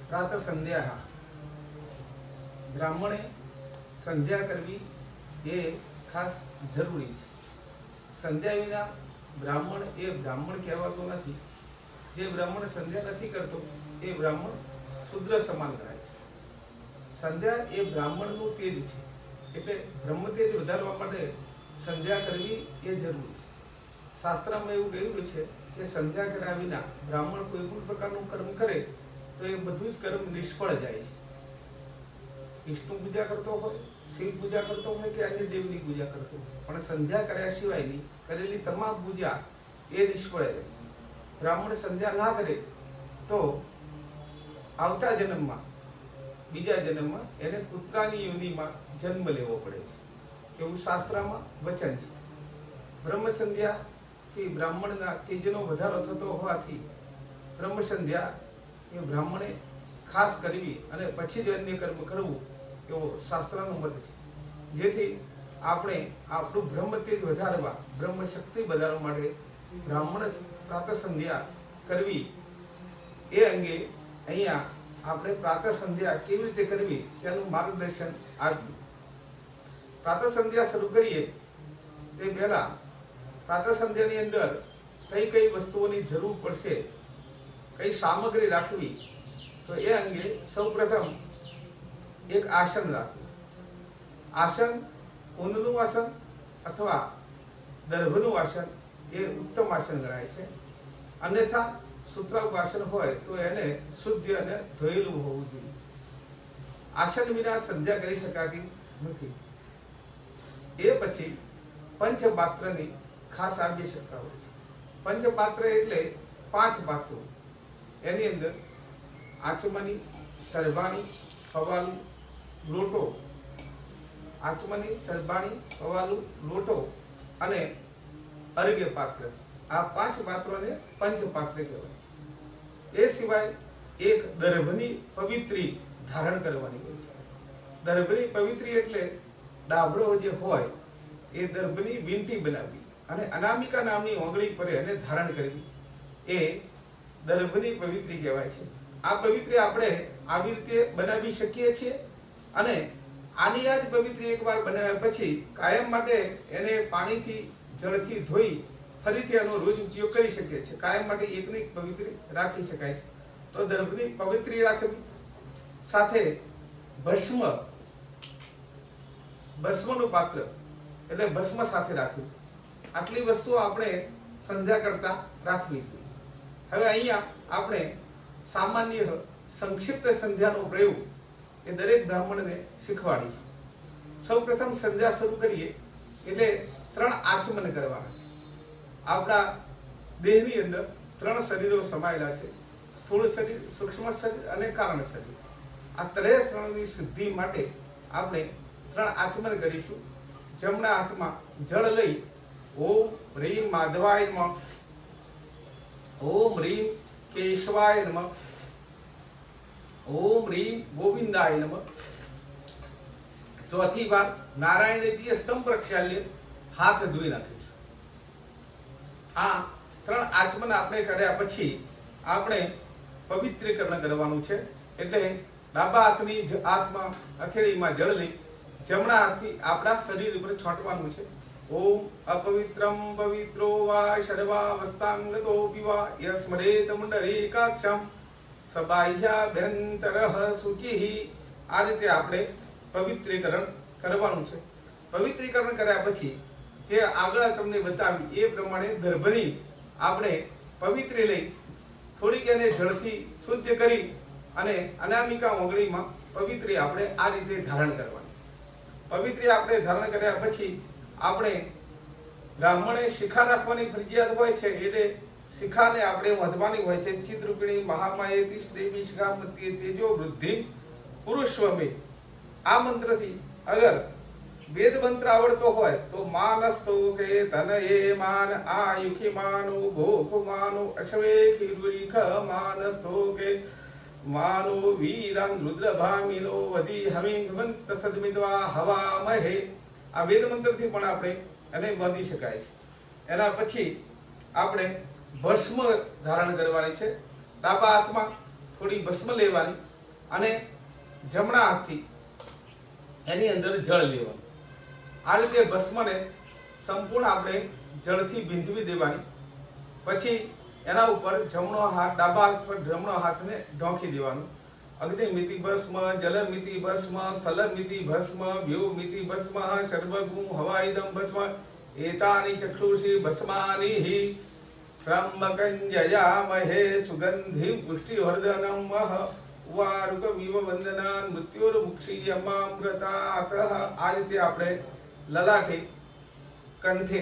પ્રાતઃ સંધ્યા બ્રાહ્મણે સંધ્યા કરવી એ ખાસ જરૂરી છે. સંધ્યા વિના બ્રાહ્મણ એ બ્રાહ્મણ કહેવાતો નથી. જે બ્રાહ્મણ સંધ્યા નથી કરતો એ બ્રાહ્મણ શુદ્ર સમાન ગણાય છે. સંધ્યા એ બ્રાહ્મણનું તેજ છે, એટલે બ્રહ્મ તેજ વધારવા માટે સંધ્યા કરવી એ જરૂરી છે. શાસ્ત્રમાં એવું કહેલું છે કે સંધ્યા કર્યા વિના બ્રાહ્મણ કોઈ પણ પ્રકારનું કર્મ કરે તો એ બધું જ કર્મ નિષ્ફળ જાય છે. વિષ્ણુ પૂજા કરતો હોય, શિવ પૂજા કરતો હોય કે અન્ય દેવની પૂજા કરતો હોય, પણ સંધ્યા કર્યા સિવાયની કરેલી તમામ પૂજા એ નિષ્ફળ જાય. બ્રાહ્મણ સંધ્યા ના કરે તો આવતા જન્મમાં, બીજા જન્મમાં એને કૂતરાની યોનિમાં જન્મ લેવો પડે છે, એવું શાસ્ત્રમાં વચન છે. બ્રહ્મ સંધ્યાથી બ્રાહ્મણના તેજનો વધારો થતો હોવાથી બ્રહ્મ સંધ્યા એ બ્રાહ્મણે ખાસ કરવી અને પછી જ અન્ય કર્મ કરવું એવો શાસ્ત્રનો મત છે. જેથી આપણે આપણું બ્રહ્મ તેજ વધારવા, બ્રહ્મ શક્તિ વધારવા માટે બ્રાહ્મણ પ્રાતઃ સંધ્યા કરવી એ અંગે અહીંયા આપણે પ્રાતઃ સંધ્યા કેવી રીતે કરવી તેનું માર્ગદર્શન આપ્યું. પ્રાતઃ સંધ્યા શરૂ કરીએ તે પહેલા પ્રાતઃ સંધ્યાની અંદર કઈ કઈ વસ્તુઓની જરૂર પડશે, કઈ સામગ્રી રાખવી, તો એ અંગે સૌપ્રથમ એક આસન રાખવું. આસન ઊનનું આસન અથવા દર્ભનું આસન એ ઉત્તમ આસન ગણાય છે. અન્યથા સૂત્રાસન હોય તો એને શુદ્ધ અને ધોયેલું હોવું જોઈએ. આસન વિના સંધ્યા કરી શકાતી નથી. એ પછી પંચપાત્રની ખાસ આવશ્યકતા હોય છે. પંચપાત્ર એટલે 5 પાત્રો. એની અંદર આચમની, તરબાણી, પવાલું, લોટો. આચમની, તરબાણી, પવાલું, લોટો અને અર્ઘ્ય પાત્ર. આ 5 પાત્રોને પંચપાત્ર કહેવાય છે. એ સિવાય એક દર્ભની પવિત્રી ધારણ કરવાની હોય છે. દર્ભની પવિત્રી એટલે ડાબડો જે હોય એ દર્ભની વીંટી બનાવવી અને અનામિકા નામની ઓગળી પર એને ધારણ કરવી એ દર્ભની પવિત્રી કહેવાય છે. આ પવિત્રી આપણે આવી રીતે બનાવી શકીએ છીએ અને આની આ જ પવિત્રી એકવાર બનાવ્યા પછી કાયમ માટે એને પાણીથી, જળથી ધોઈ ફરીથી એનો રોજ ઉપયોગ કરી શકીએ છીએ. કાયમ માટે એકની પવિત્રી રાખી શકાય છે. તો દર્ભની પવિત્રી રાખવી, સાથે ભસ્મનું પાત્ર એટલે ભસ્મ સાથે રાખવું. આટલી વસ્તુઓ આપણે સંધ્યા કરતા રાખવી જોઈએ. હવે અહીંયા આપણે સામાન્ય સંક્ષિપ્ત સંધ્યાનો પ્રયોગ એ દરેક બ્રાહ્મણને શીખવાડીશું. સૌપ્રથમ સંધ્યા શરૂ કરીએ એટલે 3 આચમન કરવાના છે. આપણા દેહની અંદર 3 શરીરો સમાયેલા છે: સ્થૂળ શરીર, સૂક્ષ્મ શરીર અને કારણ શરીર. આ ત્રણની સિદ્ધિ માટે આપણે 3 આચમન કરીશું. જમણા હાથમાં જળ લઈ ઓમ હ્રીમ માધવાય નમઃ, ઓમ હ્રીમ કેશવાય નમઃ, ઓમ હ્રીમ ગોવિંદાય નમઃ. ચોથી વાર નારાયણજીએ સ્તંભ પ્રક્ષાલ્ય હાથ ધોઈ નાખીશું. આ 3 આચમન આપણે કર્યા પછી આપણે પવિત્રીકરણ કરવાનું છે. એટલે ડાબા હાથમાં હથેળીમાં જળ લઈ જમણા હાથથી આપણા શરીર ઉપર છોંટવાનું છે. ઓમ અપવિત્રમ પવિત્રો વા સર્વાવસ્થાંગતો પીવા યસ્મરેત મુંડરીકાક્ષમ સબાહ્યાભ્યંતરઃ શુચિઃ. આ રીતે આપણે પવિત્રીકરણ કરવાનું છે. પવિત્રીકરણ કર્યા પછી જે આગળ તમને બતાવી એ પ્રમાણે દર્ભની આપણે પવિત્રી લઈ થોડીક એને જળથી શુદ્ધ કરી અને અનામિકા ઓગળીમાં પવિત્રી આપણે આ રીતે ધારણ કરવાની છે. પવિત્રી આપણે ધારણ કર્યા પછી આપણે બ્રાહ્મણે શિખા રાખવાની ફરજિયાત હોય છે. એટલે શિખાને આપણે વધવાની હોય છે. ચિત્તરૂપિણી મહામાયેતિ દેવી શિખા મધ્યે તેજો વૃદ્ધિ પુરુષવમે. આ મંત્રથી અગર વેદ મંત્ર આવડતો હોય તો માનસ્તો કે તનયે માન આયુખી માનો ભોખ માનો અશ્વે ખીરુરીખ માનસ્તો કે માનો વીરં રુદ્રભામિનો વધી હમિંગવંત સદમિત્વા હવામહે. આ વેદ મંત્રથી પણ આપણે એને બાંધી શકાય છે. એના પછી આપણે ભસ્મ ધારણ કરવાની છે. ડાબા હાથમાં થોડી ભસ્મ લેવાની અને જમણા હાથથી એની અંદર જળ લેવાનું. આ રીતે ભસ્મને સંપૂર્ણ આપણે જળથી ભીંજવી દેવાની. પછી એના ઉપર જમણો હાથ, ડાબા હાથ પર જમણો હાથને ઢોંકી દેવાનો. અગ્નિમિતિ ભસ્મ, જલમિતિ ભસ્મ, સ્થલમિતિ ભસ્મ, વ્યોમિતિ ભસ્મ, સર્વગું હવાઈદમ ભસ્મ, એતાની ચક્ષુષી ભસ્માનિ ત્રંબકં જયામહે સુગંધિ પુષ્ટિવર્ધનમ ઉવારુકમિવ વંદનાન મૃત્યુર્મુક્ષીયમામૃતાતઃ. આ રીતે આપણે લલાટે, કંઠે,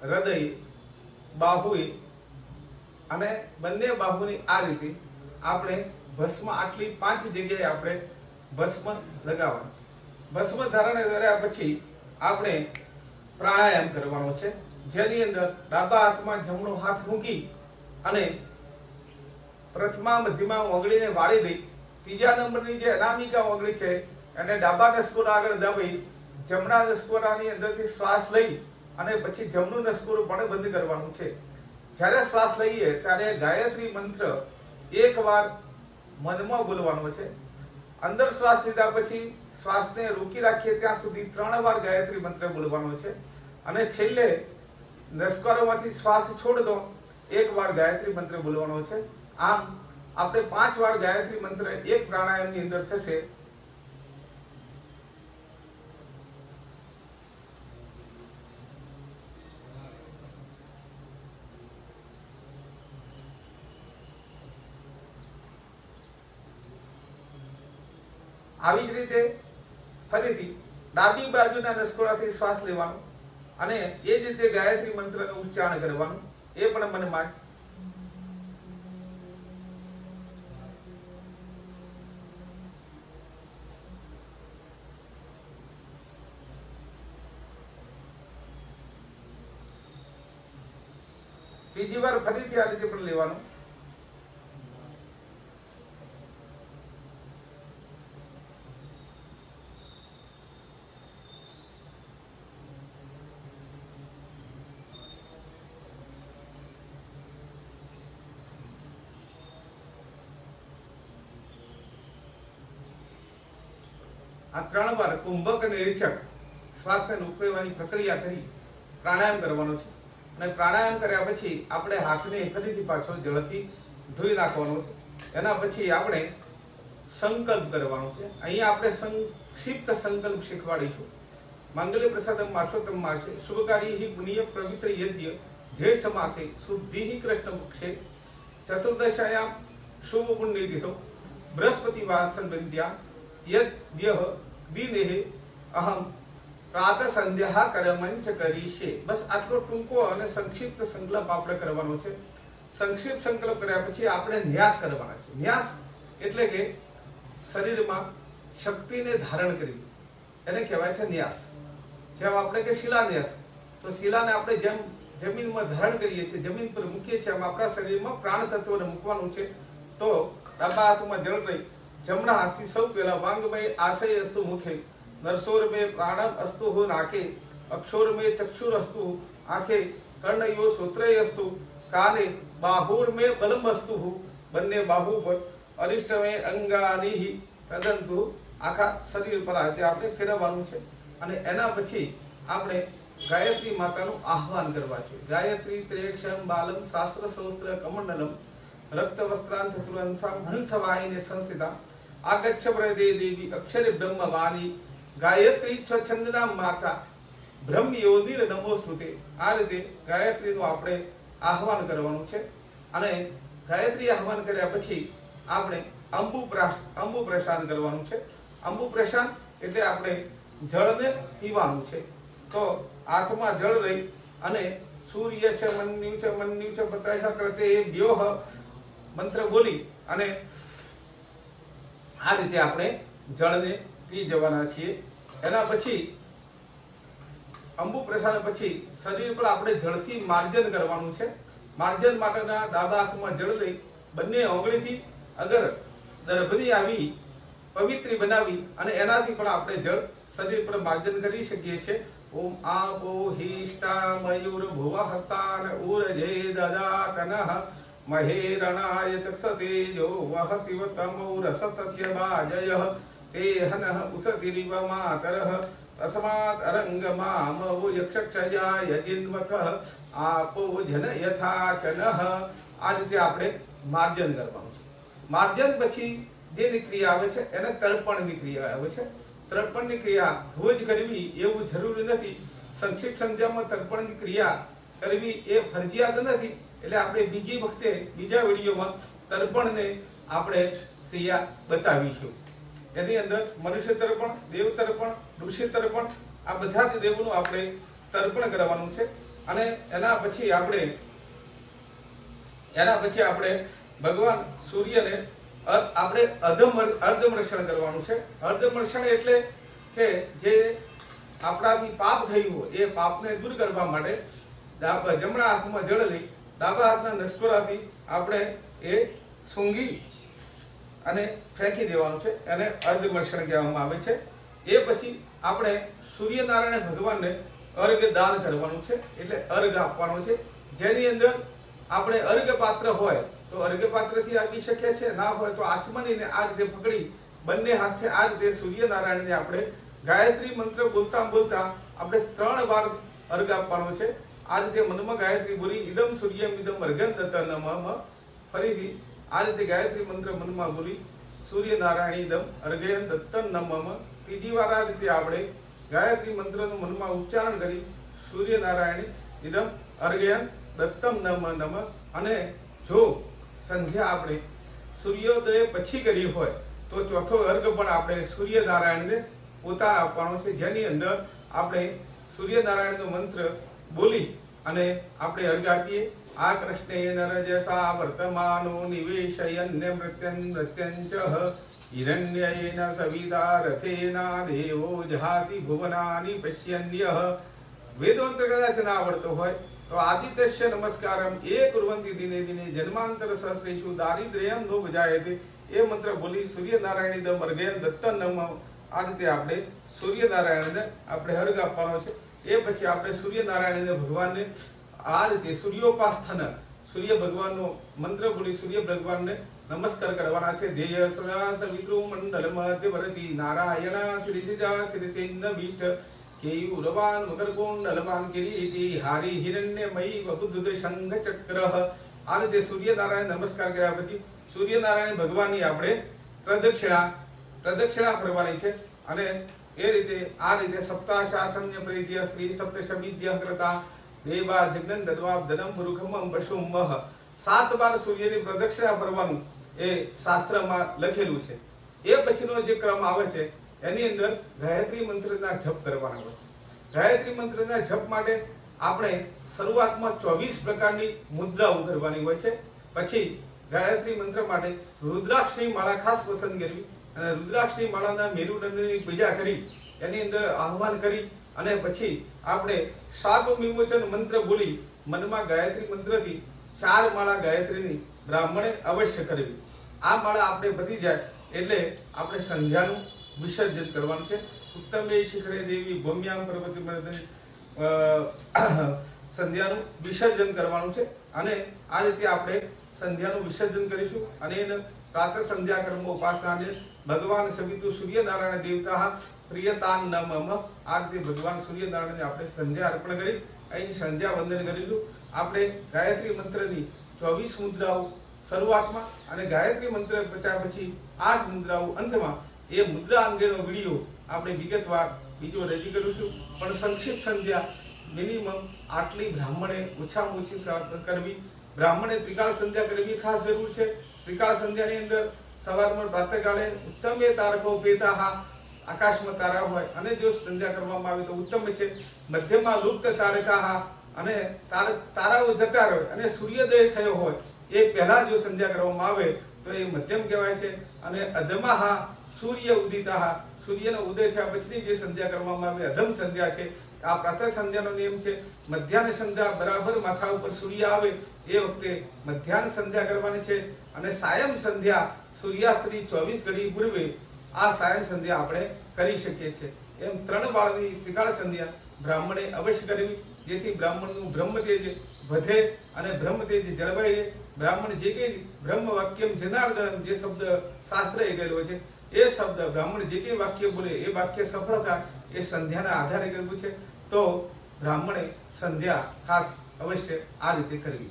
હૃદય, બાહુએ અને બંને બાહુની આ રીતે આપણે ભસ્મ આટલી 5 જગ્યાએ આપણે ભસ્મ લગાવવાનું છે. ભસ્મ ધારણ કર્યા પછી આપણે પ્રાણાયામ કરવાનો છે, જેની અંદર ડાબા હાથમાં જમણો હાથ મૂકી અને પ્રથમા મધ્યમાં ઓગળીને વાળી દઈ, ત્રીજા નંબરની જે અનામિકા ઓગળી છે એને ડાબા નસકોરા આગળ દબાઈ જમણા નસકોરાની અંદરથી શ્વાસ લઈ અને પછી જમણું નસકોરું પણ બંધ કરવાનું છે. જ્યારે શ્વાસ લઈએ ત્યારે ગાયત્રી મંત્ર એકવાર મનમાં બોલવાનો છે. અંદર શ્વાસ લીધા પછી શ્વાસને રોકી રાખીએ ત્યાં સુધી 3 વાર ગાયત્રી મંત્ર બોલવાનો છે અને છેલ્લે નસકોરામાંથી શ્વાસ છોડ દો, 1 વાર ગાયત્રી મંત્ર બોલવાનો છે. આમ આપણે 5 વાર ગાયત્રી મંત્ર એક પ્રાણાયામની અંદર થશે. આવી જ રીતે ફરીથી ડાબી બાજુના નસકોરાથી શ્વાસ લેવાનો અને એ જ રીતે ગાયત્રી મંત્રનું ઉચ્ચારણ કરવાનું, એ પણ મનમાં. ત્રીજી વાર ફરીથી આ રીતે પણ લેવાનું. આ 3 વાર કુંભક અને રેચક શ્વાસને રોકવાની પ્રક્રિયા કરી પ્રાણાયામ કરવાનો છે. અને પ્રાણાયામ કર્યા પછી આપણે હાથને ફરીથી પાછો જળથી ધોઈ નાખવાનો છે. એના પછી આપણે સંકલ્પ કરવાનો છે. અહીંયા આપણે સંક્ષિપ્ત સંકલ્પ શીખવાડીશું. માંગલ્ય પ્રસાદમ માસોત્તમ માસે શુભકારી પુણ્ય પવિત્ર યજ્ઞ જ્યેષ્ઠ માસે શુદ્ધિ કૃષ્ણ પક્ષે ચતુર્દશાયામ શુભ પુણ્ય તિથો બૃહસ્પતિ વાસન બંધ્યા યદ્યહ દિનેહે અહમ પ્રાત સંધ્યા કરમંચ કરીશે. બસ આટલો ટૂંકો અને સંક્ષિપ્ત સંકલ્પ આપણે કરવાનો છે. સંક્ષિપ્ત સંકલ્પ કર્યા પછી આપણે ન્યાસ કરવાના છે. ન્યાસ એટલે કે શરીરમાં શક્તિને ધારણ કરવી, એને કહેવાય છે ન્યાસ. જેમ આપણે કે શિલાન્યાસ, તો શિલાને આપણે જેમ જમીનમાં ધારણ કરીએ છીએ, જમીન પર મૂકીએ છીએ, એમ આપણા શરીરમાં પ્રાણ તત્વને મૂકવાનું છે. તો ડાબા હાથમાં જળ લઈ જમણા હાથથી સૌ પહેલા વાંગમય આશય અસ્તુ મુખે, નરસોરમે પ્રાણમ અસ્તુ હો નાકે, અક્ષોરમે ચક્ષુર અસ્તુ આંખે, કર્ણયો શ્રોત્રય અસ્તુ કાને, બાહુર્મે બલમ અસ્તુ, બંને બાહુ પર, અરિષ્ટમે અંગાનિહિ તદંતુ, આખા શરીર પર આ રીતે આપણે ફેરવવાનું છે. અને એના પછી આપણે ગાયત્રી માતાનું આહવાન કરવા છે. ગાયત્રી ત્રેક્ષમ બાલમ શાસ્ત્ર સૌસ્ત્ર કમંડલમ રક્ત વસ્ત્રાંત ચતુરંસામ હંસવાહિને સંસ્થિતા આગચ્છ પ્રદે દેવી અક્ષરે બ્રહ્મ વાણી ગાયત્રી છંદના માતા બ્રહ્મ યોનિર નમોસ્તુતે. આ રીતે ગાયત્રીનું આપણે આહવાન કરવાનું છે. અને ગાયત્રી આહવાન કર્યા પછી આપણે અંબુ પ્રસાદ કરવાનું છે. અંબુ પ્રસાદ એટલે આપણે જળને પીવાનું છે. તો હાથમાં જળ લઈ અને સૂર્ય છે મન્યુ છે પતય કરતે વ્યોહ મંત્ર બોલી અને આ રીતે આપણે જળને પી જવાના છીએ. એના પછી અંબુ પ્રસાદ પછી શરીર પર આપણે જળથી માર્જન કરવાનું છે. માર્જન માટેના ડાબા હાથમાં જળ લઈ બંને આંગળીથી અગર દર્ભની આવી પવિત્રી બનાવી અને એનાથી પણ આપણે જળ શરીર પર માર્જન કરી શકીએ છીએ. ઓમ આપો હિષ્ટા મયુર ભુવ હસ્તાન ઉરજે દદાતનઃ મહેરણાય ચક્ષસે જો વહ શિવતમો રસતસ્ય બાજય તે હનઃ ઉસતિરિવ માતરઃ તસ્માત અરંગમામવો યક્ષક્ષયાય જિન્વથ આપો જન યથાચનઃ. આ રીતે આપણે માર્જન કરવાનું છે. માર્જન પછી જે ક્રિયા આવે છે એને તર્પણની ક્રિયા આવે છે. તર્પણની ક્રિયા રોજ કરવી એવું જરૂરી નથી. સંક્ષિપ્ત સંધ્યામાં તર્પણની ક્રિયા કરવી એ ફરજિયાત નથી. એટલે આપણે બીજી વખતે બીજા વિડીયોમાં તર્પણને આપણે ક્રિયા બતાવીશું. એની અંદર મનુષ્ય તર્પણ, દેવ તર્પણ, ઋષિ તર્પણ, આ બધા જ દેવોનું આપણે તર્પણ કરવાનું છે. અને એના પછી આપણે ભગવાન સૂર્યને આપણે અર્ધમર્ષણ કરવાનું છે. અર્ધમર્ષણ એટલે કે જે આપણાથી પાપ થયું હોય એ પાપને દૂર કરવા માટે જમણા હાથમાં જળ લઈ ડાબા હાથના નસકોરાથી આપણે એ સૂંઘી અને ફેંકી દેવાનું છે. એને અર્ધમર્ષણ કહેવામાં આવે છે. એ પછી આપણે સૂર્યનારાયણ ભગવાનને અર્ઘ દાન કરવાનું છે. એટલે અર્ઘ આપવાનો છે. જેની અંદર આપણે અર્ઘ પાત્ર હોય તો અર્ઘ પાત્રથી આપી શકીએ છીએ, ના હોય તો આચમનીને આ રીતે પકડી બંને હાથે આ રીતે સૂર્યનારાયણને આપણે ગાયત્રી મંત્ર બોલતા બોલતા આપણે 3 વાર અર્ઘ આપવાનો છે. આ રીતે મનમાં ગાયત્રી બોલી ઇદમ સૂર્યમ ઇદમ અર્ઘં દત્ત નમઃ. ફરીથી આ રીતે ગાયત્રી મંત્ર મનમાં બોલી સૂર્યનારાયણ ઇદમ અર્ઘયં દત્ત નમઃ. ત્રીજી વાર આ રીતે આપણે ગાયત્રી મંત્રનું મનમાં ઉચ્ચારણ કરી સૂર્યનારાયણ ઇદમ અર્ઘયં દત્તમ નમઃ. અને જો સંધ્યા આપણે સૂર્યોદય પછી કરી હોય તો ચોથો અર્ઘ પણ આપણે સૂર્યનારાયણને પોતા આપવાનો છે. જેની અંદર આપણે સૂર્યનારાયણનો મંત્ર બોલી અને આપણે અર્ઘ આપીએ. આ કૃષ્ણેન રજસા વર્તમાનો નિવેશયન્ય મૃત્યંચ હિરણ્યયેન સવિતા રથેના દેવો જહાતિ ભુવનાની પશ્યન્યઃ. વેદોંતર કદાચ ના આવડતો હોય તો આદિત્યસ્ય નમસ્કારમ એ કુર્વંતિ દિને દિને જન્માંતર સહસ્રેષુ દારિદ્ર્યમ નો ભજાયતે. એ મંત્ર બોલી સૂર્યનારાયણ દમ અર્ઘ્યં દત્ત નમઃ. આ રીતે આપણે સૂર્યનારાયણને આપણે અર્ઘ આપવાનો છે. એ પછી આપણે સૂર્યનારાયણને ભગવાનને આ રીતે સૂર્યોપાસ્થન સૂર્ય ભગવાનનો મંત્ર બોલી સૂર્ય ભગવાનને નમસ્કાર કરવાના છે. ધ્યેય સદા સવિતૃ મંડલ મધ્ય ભરતી નારાયણ શ્રીજા શ્રીસેન્ન વિષ્ટ કેયુરવાન મકરકુંડલવાન કિરીટી હારી હિરણ્યમયી વબુદ્ધ શંખ ચક્રઃ. આ રીતે સૂર્યનારાયણ નમસ્કાર કર્યા પછી સૂર્યનારાયણ ભગવાનની આપણે પ્રદક્ષિણા કરવાની છે. અને એ રીતે આ રીતે સપ્તાહ શાસન્ય પ્રીત્ય શ્રી સપ્તશમીદ્ય કૃતા દેવા જગ્ન દદ્વાબ ધનમ મુરુખમ પશુમઃ. 7 વાર સૂર્યની પ્રદક્ષિણા કરવાનું એ શાસ્ત્રમાં લખેલું છે. એ પછીનો જે ક્રમ આવે છે એની અંદર ગાયત્રી મંત્રના જપ કરવાના હોય છે. ગાયત્રી મંત્રના જપ માટે આપણે શરૂઆતમાં 24 પ્રકારની મુદ્રાઓ કરવાની હોય છે. પછી ગાયત્રી મંત્ર માટે રુદ્રાક્ષની માળા ખાસ પસંદ કરવી અને રુદ્રાક્ષની માળાના મેરુદંડની પૂજા કરી એની અંદર આહ્વાન કરી અને પછી આપણે શાપ વિમોચન મંત્ર બોલી મનમાં ગાયત્રી મંત્રથી 4 માળા ગાયત્રીની બ્રાહ્મણે અવશ્ય કરવી. આ માળા આપણે પતી જાય એટલે આપણે સંધ્યાનું વિસર્જન કરવાનું છે. ઉત્તમે શિખરે દેવી ભૂમ્યામ પર્વતી સંધ્યાનું વિસર્જન કરવાનું છે. અને આ રીતે આપણે સંધ્યાનું વિસર્જન કરીશું. અને એને પ્રાતઃ સંધ્યા કર્મ ઉપાસનાને ભગવાન સવિતુ સૂર્યનારાયણ દેવતા પ્રિયતાન નમઃ. આ રીતે ભગવાન સૂર્યનારાયણને આપણે સંધ્યા અર્પણ કરી અહીં સંધ્યા વંદન કરીશું. આપણે ગાયત્રી મંત્રની 24 મુદ્રાઓ શરૂઆતમાં અને ગાયત્રી મંત્ર પત્યા પછી 8 મુદ્રાઓ અંતમાં એ મુદ્રા અંગેનો વિડીયો આપણે વિગતવાર બીજો રજૂ કરીશું. પણ સંક્ષિપ્ત સંધ્યા મિનિમમ આટલી બ્રાહ્મણે ઓછામાં ઓછી કરવી. બ્રાહ્મણે ત્રિકાળ સંધ્યા કરવી ખાસ જરૂર છે. ત્રિકાળ સંધ્યાની અંદર સવારમાં પ્રાતઃકાળે ઉત્તમે તારકો પેતાહ આકાશમાં તારા હોય અને જો સંધ્યા કરવામાં આવે તો ઉત્તમ છે. મધ્યમાં લુપ્ત તારકાહ અને તારાઓ જતા રહે અને સૂર્યોદય થયો હોય એ પહેલા જો સંધ્યા કરવામાં આવે તો એ મધ્યમ કહેવાય છે. અને અધમાહ સૂર્ય ઉદિતાહ સૂર્યનો ઉદય થયા પછીની જે સંધ્યા કરવામાં આવે અધમ સંધ્યા છે. આ પ્રાતઃ સંધ્યાનો નિયમ છે. મધ્યાહ્ન સંધ્યા બરાબર માથા ઉપર સૂર્ય આવે એ વખતે મધ્યાહ્ન સંધ્યા કરવાની છે. અને સાયમ સંધ્યા સૂર્યાસ્તની 24 ઘડી પૂર્વે આ સાયમ સંધ્યા આપણે કરી શકીએ છીએ. એમ 3 વાળની ત્રિકાળ સંધ્યા બ્રાહ્મણે અવશ્ય કરવી જેથી બ્રાહ્મણનું બ્રહ્મ તેજ વધે અને બ્રહ્મ તેજ જળવાઈ રહે. બ્રાહ્મણ જે કંઈ બ્રહ્મ વાક્યમ જનાર્દન જે શબ્દ શાસ્ત્રએ કહેલો છે એ શબ્દ બ્રાહ્મણ જે કંઈ વાક્ય બોલે એ વાક્ય સફળ થાય એ સંધ્યાના આધારે કહેલું છે. તો બ્રાહ્મણે સંધ્યા ખાસ અવશ્ય આ રીતે કરવી.